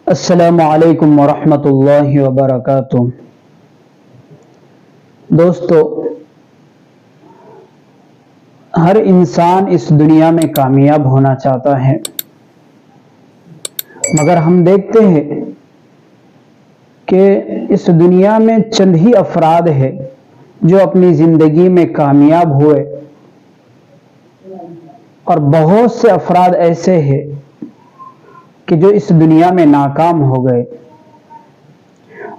السلام علیکم ورحمۃ اللہ وبرکاتہ۔ دوستو، ہر انسان اس دنیا میں کامیاب ہونا چاہتا ہے، مگر ہم دیکھتے ہیں کہ اس دنیا میں چند ہی افراد ہیں جو اپنی زندگی میں کامیاب ہوئے، اور بہت سے افراد ایسے ہیں کہ جو اس دنیا میں ناکام ہو گئے۔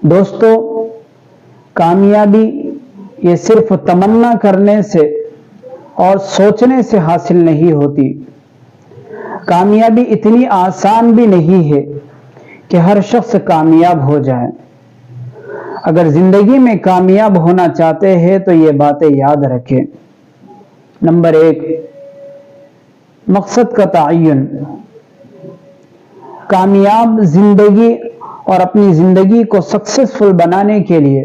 دوستو، کامیابی یہ صرف تمنا کرنے سے اور سوچنے سے حاصل نہیں ہوتی۔ کامیابی اتنی آسان بھی نہیں ہے کہ ہر شخص کامیاب ہو جائے۔ اگر زندگی میں کامیاب ہونا چاہتے ہیں تو یہ باتیں یاد رکھیں۔ نمبر 1، مقصد کا تعین۔ کامیاب زندگی اور اپنی زندگی کو سکسیسفل بنانے کے لیے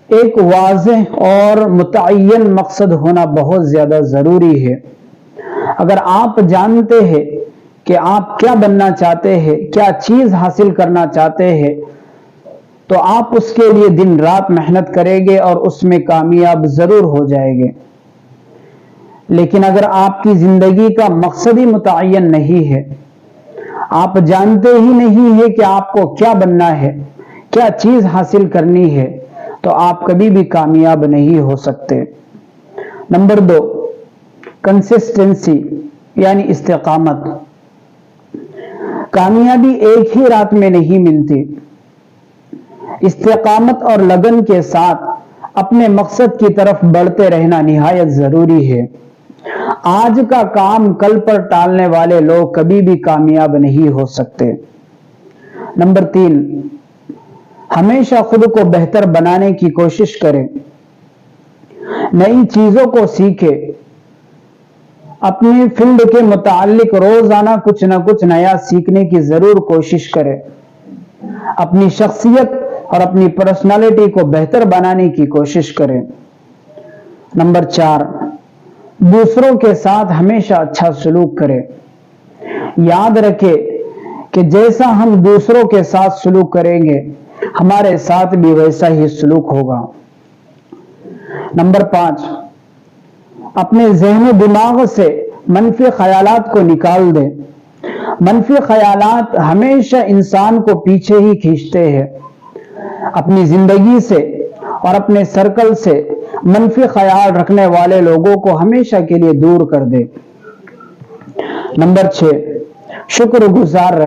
ایک واضح اور متعین مقصد ہونا بہت زیادہ ضروری ہے۔ اگر آپ جانتے ہیں کہ آپ کیا بننا چاہتے ہیں، کیا چیز حاصل کرنا چاہتے ہیں، تو آپ اس کے لیے دن رات محنت کریں گے اور اس میں کامیاب ضرور ہو جائیں گے۔ لیکن اگر آپ کی زندگی کا مقصد ہی متعین نہیں ہے، آپ جانتے ہی نہیں ہے کہ آپ کو کیا بننا ہے، کیا چیز حاصل کرنی ہے، تو آپ کبھی بھی کامیاب نہیں ہو سکتے۔ نمبر 2، کنسسٹنسی یعنی استقامت۔ کامیابی ایک ہی رات میں نہیں ملتی۔ استقامت اور لگن کے ساتھ اپنے مقصد کی طرف بڑھتے رہنا نہایت ضروری ہے۔ آج کا کام کل پر ٹالنے والے لوگ کبھی بھی کامیاب نہیں ہو سکتے۔ نمبر 3، ہمیشہ خود کو بہتر بنانے کی کوشش کریں۔ نئی چیزوں کو سیکھیں۔ اپنی فیلڈ کے متعلق روزانہ کچھ نہ کچھ نیا سیکھنے کی ضرور کوشش کریں۔ اپنی شخصیت اور اپنی پرسنالٹی کو بہتر بنانے کی کوشش کریں۔ نمبر 4، دوسروں کے ساتھ ہمیشہ اچھا سلوک کریں۔ یاد رکھیں کہ جیسا ہم دوسروں کے ساتھ سلوک کریں گے، ہمارے ساتھ بھی ویسا ہی سلوک ہوگا۔ نمبر 5، اپنے ذہن و دماغ سے منفی خیالات کو نکال دیں۔ منفی خیالات ہمیشہ انسان کو پیچھے ہی کھینچتے ہیں۔ اپنی زندگی سے اور اپنے سرکل سے منفی خیال رکھنے والے لوگوں کو ہمیشہ کے لیے دور کر دیں۔ نمبر 6، شکر گزار